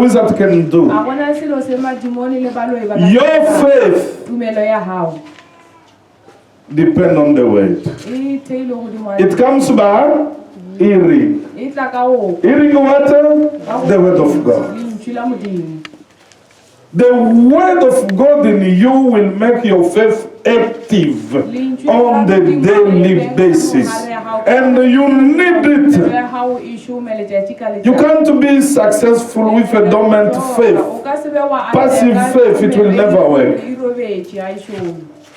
wizard can do. Your faith depends on the word. It comes by hearing. Hearing what? The word of God. The word of God in you will make your faith active on the daily basis. And you need it. You can't be successful with a dormant faith. Passive faith, it will never work.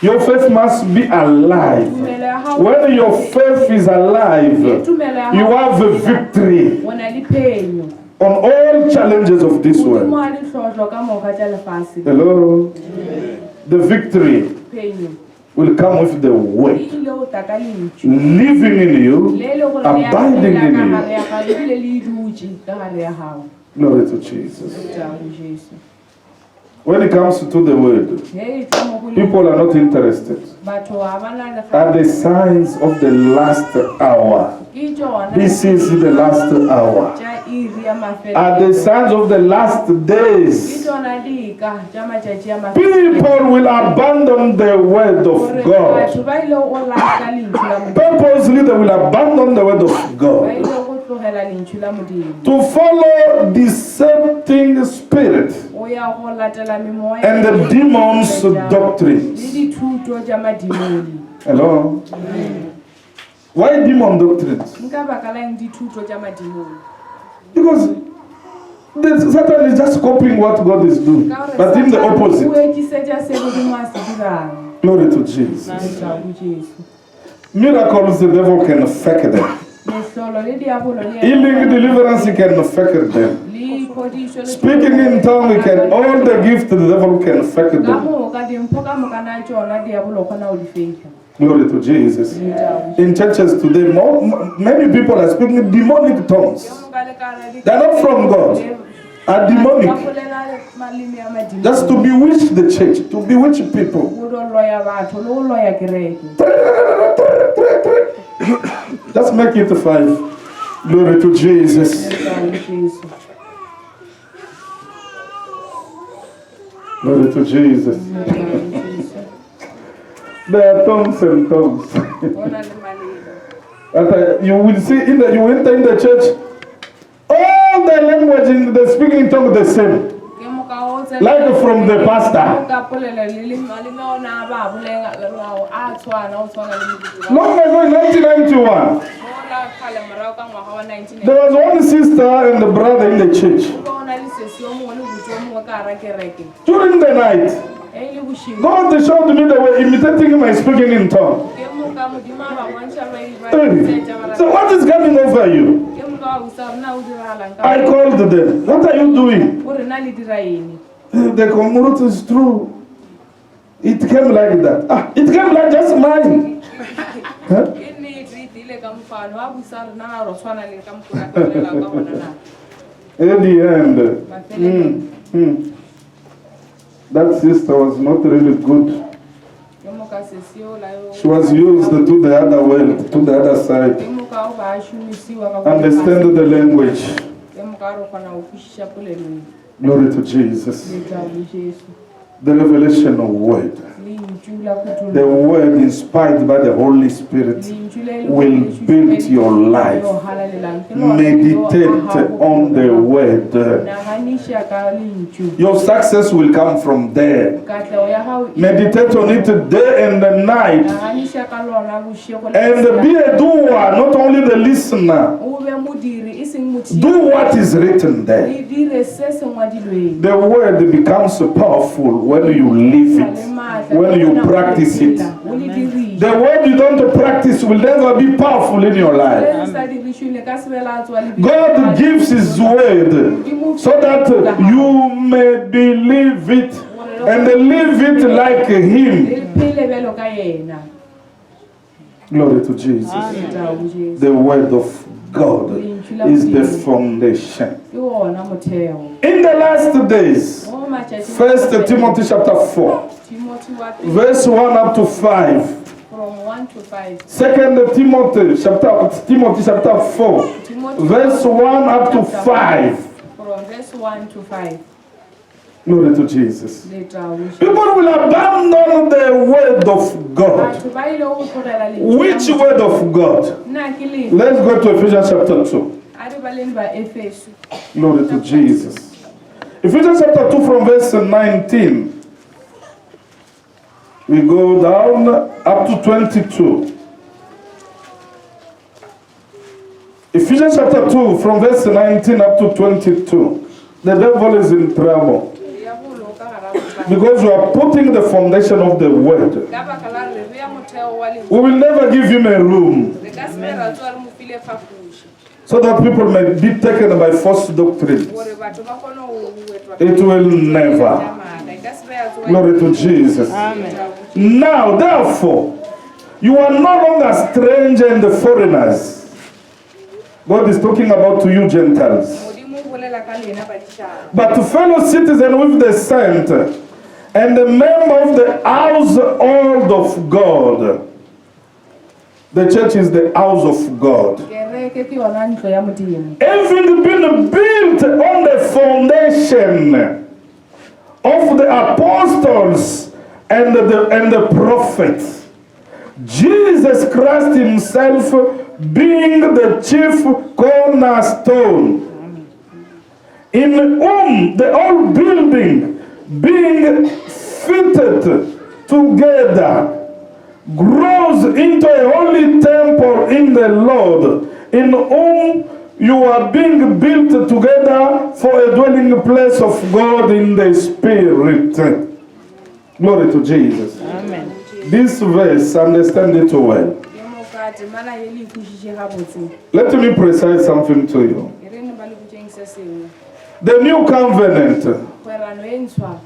Your faith must be alive. When your faith is alive, you have a victory on all challenges of this world. Hello? The victory will come with the word. Living in you, abiding in you. Glory to Jesus. When it comes to the word, people are not interested. Are the signs of the last hour. This is the last hour. Are the signs of the last days. People will abandon the word of God. Purposely they will abandon the word of God to follow decepting spirit and the demons' doctrines. Hello? Why demon doctrines? Because Satan is just copying what God is doing, but in the opposite. Glory to Jesus. Miracles, the devil can fake them. Healing, deliverance, he can fake them. Speaking in tongues, he can. All the gifts, the devil can fake them. Glory to Jesus. In churches today, many people are speaking demonic tongues. They are not from God. Are demonic. Just to bewitch the church, to bewitch people. Just make it 5. Glory to Jesus. Glory to Jesus. There are tongues and tongues. And you will see you enter in the church, all the language in the speaking tongue the same. Like from the pastor. Long ago in 1991, there was one sister and a brother in the church. During the night, God showed me they were imitating my speaking in tongue. So what is coming over you? I called them. What are you doing? The Komurut is true. It came like that. It came like just mine. Huh? In the end, that sister was not really good. She was used to the other world, to the other side. Understand the language. Glory to Jesus. The revelation of word. The word inspired by the Holy Spirit will build your life. Meditate on the word. Your success will come from there. Meditate on it day and night. And be a doer, not only the listener. Do what is written there. The word becomes powerful when you live it, when you practice it. The word you don't practice will never be powerful in your life. God gives His word so that you may believe it and live it like Him. Glory to Jesus. The word of God is the foundation. In the last days, 1 Timothy chapter 4, verse 1 up to 5. From 1 to 5. 2 Timothy chapter 4, verse 1 up to 5. From verse 1 1 to 5. Glory to Jesus. Later we shall. People will abandon the word of God. Batho ba ile go tlogela lentswe la Which Modimo. word of God? Nna ke le Let's go to Ephesians chapter 2. a re baleng ba Efeso. Glory to Jesus. Ephesians chapter 2 from verse 19. We go down up to 22. Ephesians chapter 2 from verse 19 up to 22. The devil is in trouble Ya bolo ka gara botsa. because you are putting the foundation of the word. Ka baka la re re ya motheo wa lentswe. We will never give him a room Re ka se ra tswa re mo file phapuši. so that people may be taken by false doctrines. Gore batho ba kgone go wetwa. It will never. Ka se ya tswa. Glory to Jesus. Now, therefore, you are no longer strangers and foreigners. God is talking about to you Gentiles. Modimo o bolela ka lena baditšhaba. But to fellow citizen with the saint and a member of the household of God. The church is the house of God. Kereke ke yona ntlo ya Modimo. Having been built on the foundation of the apostles and the prophets, Jesus Christ himself being the chief cornerstone, in whom the whole building being fitted together grows into a holy temple in the Lord, in whom you are being built together for a dwelling place of God in the Spirit. Glory to Jesus. Amen. This verse, understand it well. Dimo ka temana ye le ikušitše gabotse. Let me precise something to you. E re ne ba le botšeng se sengwe. The new covenant Kgwerano e ntshwa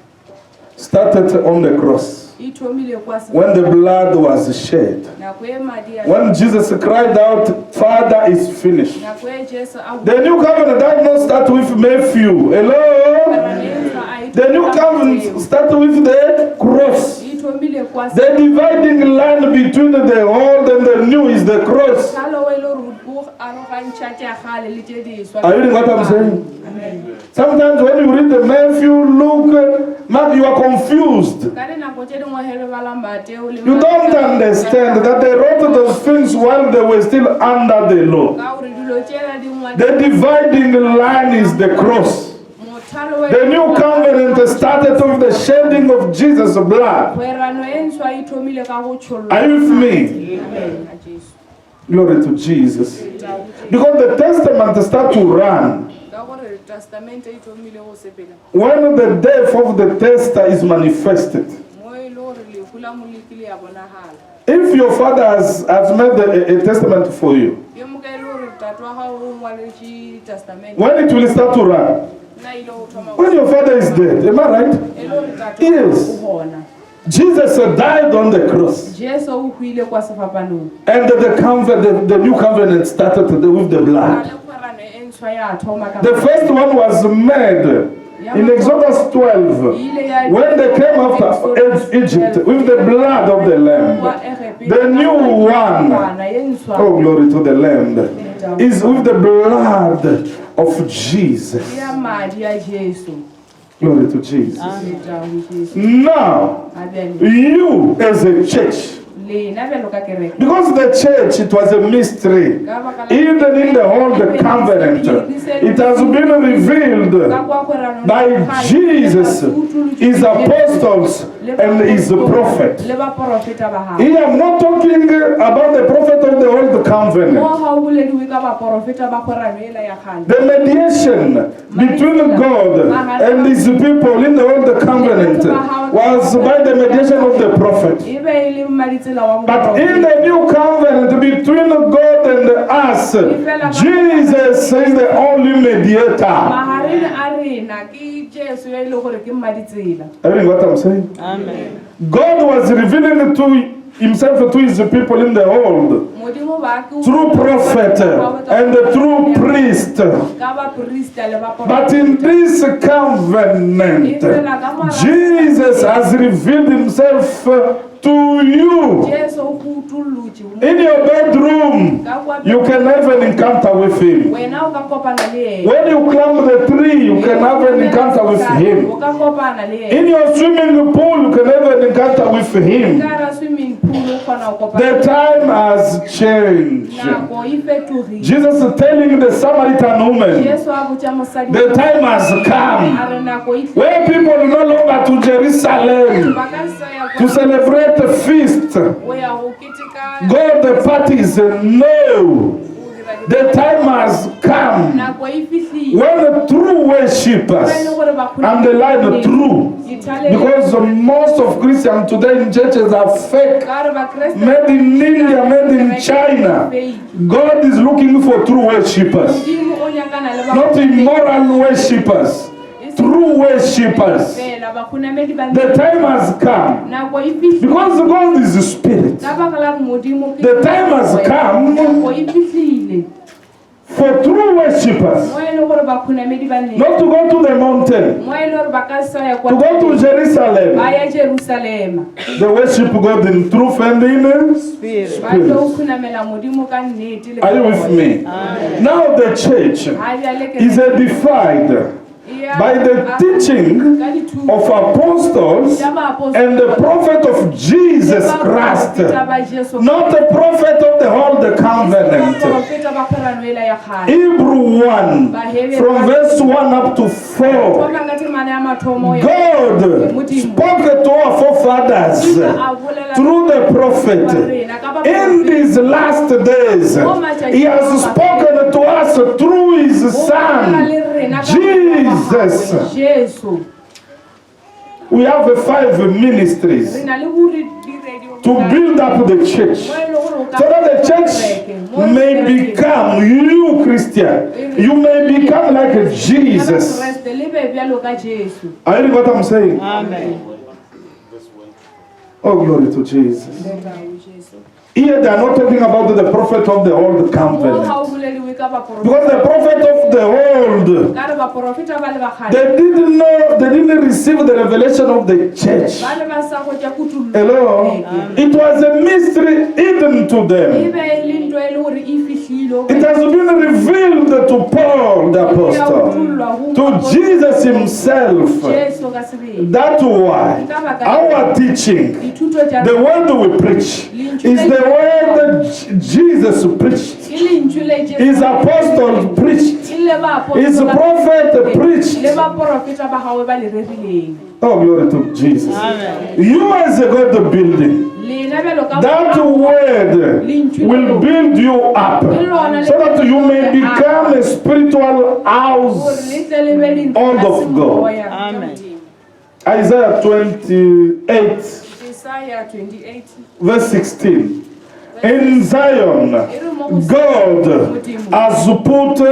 started on the cross e thomile kwa when the blood was shed. nako e madi a When Jesus cried out, Father, is finished. nako e Jesu a The new covenant does not start with Matthew. Hello? kgwerano e ntshwa a The new covenant starts with the cross. e thomile kwa The dividing line between the old and the new is the cross. salo e le gore o arogantšha tša gale le tše diswa. Are you hearing what I'm saying? Amen. Sometimes when you read the Matthew, Luke, Mark, you are confused. Ka dinako tše dingwe he re bala Mateo le You don't understand that they wrote those things while they were still under the law. ka gore dilo tšela di ngwa- The dividing line is the cross. mothalo e- The new covenant started with the shedding of Jesus' blood. kgwerano e ntshwa e thomile ka go tšhollwa. Are you with me? Amen. A Jesu. Glory to Jesus. Because the testament started to run Ka gore testamente e thomile go sepela when the death of the tester is manifested. mo e le gore lefu la moleki le ya bonagala. If your father has made a testament for you, Yo moka e le gore tate wa gago o ngwaletše testamente when it will start to run? nna ile go thoma When your father is dead, am I right? e le gore tate wa Yes. gago o gona. Jesus died on the cross. Jesu o huile kwa sefapanong. And the new covenant started with the A blood. le kgwerano e ntshwa ya thoma ka The first one was made in Exodus 12 when they came out of Egypt with the blood of the Lamb. The new one, oh glory to the Lamb, is with the blood of Jesus. ya madi ya Jesu. Glory to Jesus. Jesu. Now, Amen. you as a church, Lena bjalo ka kereke. because the church, it was a mystery. Even in the old covenant, it has been revealed by Jesus, his apostles, and his prophet. Le ba profeta ba ha. Here I'm not talking about the prophet of the old Mo covenant. ha o bolediwe ka ba profeta ba kgwerano ela ya kgale. The mediation between God and his people in the old covenant was by the mediation of the prophet. E be e le maditsela wa mo. But in the new covenant between God and us, Jesus is the only mediator. Mahareng a rena ke Jesu ya ile gore ke maditsela. I mean what I'm saying? Amen. God was revealing to himself to his people in the old Modimo ba ke through prophet and through priest. ka ba priesta le ba But in this covenant, Jesus has revealed himself to you. Jesu go tulutse In your bedroom, you can have an encounter with him. wena o ka kopana le yena When you climb the tree, you can have an encounter with him. o ka kopana le yena In your swimming pool, you can have an encounter with him. ka swimming pool o kgona go kopana The time has changed. nako e fetogile Jesus is telling the Samaritan woman, Jesu a botsa mosadi the time has a come re nako e where people no longer to Jerusalem ba ka sa ya to celebrate the feast. o ya go keteka Go the parties. No. The time has come nako e fitlhile when the true worshippers and the lie the true. Because most of Christians today in churches are fake, made in India, made in China. God is looking for true worshippers, not immoral worshippers, true worshippers. The time has come because God is the Spirit. The time has come for true worshippers, not to go to the mountain, to go to Jerusalem. They worship God in truth and in spirit. Are you with me? Now the church is edified by the teaching of apostles and the prophet of Jesus Christ, not the prophet of the old covenant. Hebrew 1, from verse 1 up to 4. God spoke to our forefathers through the prophet. In these last days, He has spoken to us through His Son, Jesus. We have 5 ministries to build up the church, so that the church may become, you Christian, you may become like Jesus. Are you hearing what I'm saying? Amen. Oh, glory to Jesus. Here they are not talking about the prophet of the old covenant. Because the prophet of the old, they didn't receive the revelation of the church. Hello? It was a mystery hidden to them. It has been revealed to Paul the apostle, to Jesus himself. That's why our teaching, the word we preach, is the word that Jesus preached. His apostle preached. His prophet preached. Oh, glory to Jesus. Amen. You as a God building, that word will build you up so that you may become a spiritual house of God. Amen. Isaiah 28, Isaiah 28, verse 16. In Zion, God has put a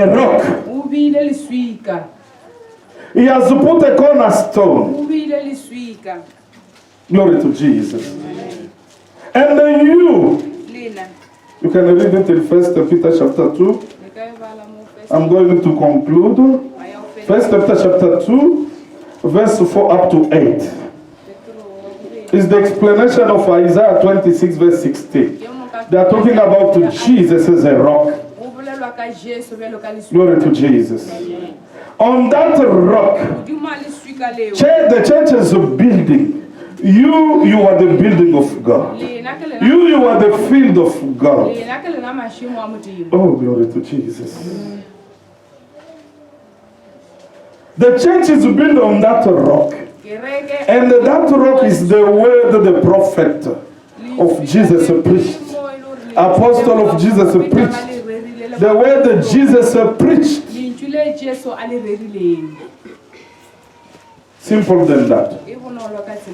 rock. He has put a cornerstone. Glory to Jesus. And then you can read it in 1 Peter chapter 2. I'm going to conclude. 1 Peter chapter 2, verse 4 up to 8. Is the explanation of Isaiah 26 verse 16. They are talking about Jesus as a rock. Glory to Jesus. On that rock, the church is a building. You are the building of God. You are the field of God. Oh, glory to Jesus. The church is built on that rock. And that rock is the word the prophet of Jesus preached. Apostle of Jesus preached. The word that Jesus preached. Simple than that.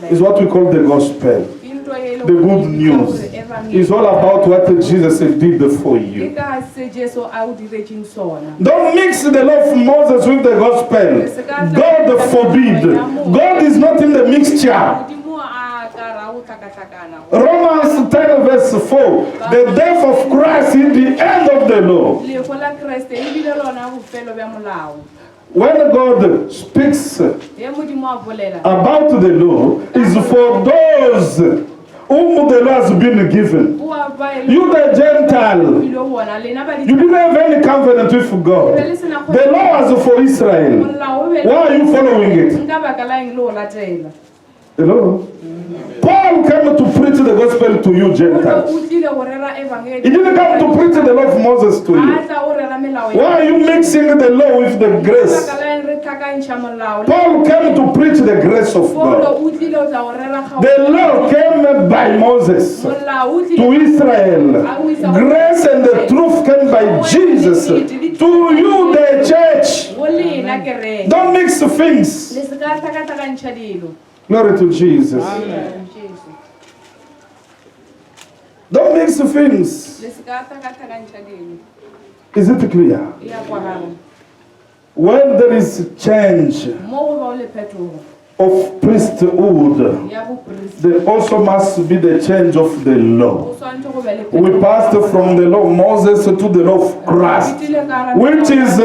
Is what we call the gospel. The good news. It's all about what Jesus did for you. Don't mix the law of Moses with the gospel. God forbid. God is not in the mixture. Romans 10 verse 4. The death of Christ is the end of the law. when God speaks ye modimo a bolela about the law, is for those whom the law has been given. bua ba e You the Gentile, lo bona lena ba you didn't have any covenant with God. The law was for Israel. Why are you following it? nka baka la eng lo latela Hello? Paul came to preach the gospel to you, Gentiles. o tlile go rera He evangeli didn't come to preach the law of Moses to a you. tla o rera melao Why are you mixing the law with the grace? baka la eng re tlhakantšha molao Paul came to preach the grace of polo God. o tlile o tla go rera gao The law came by Moses molao o to tlile Israel. Grace and the truth came by Jesus to you, the church. go lena kereke Don't mix things. le se ka tlhakatlhakantšha dilo Glory to Jesus. Jesu. Don't mix things. le se ka tlhakatlhakantšha dilo Is it clear? e ya kwagalo When there is change mo go ba o le phetogo of priesthood, ya boporisi there also must be the change of the law. o swantse go be le We passed from the law of Moses to the law of Christ, which is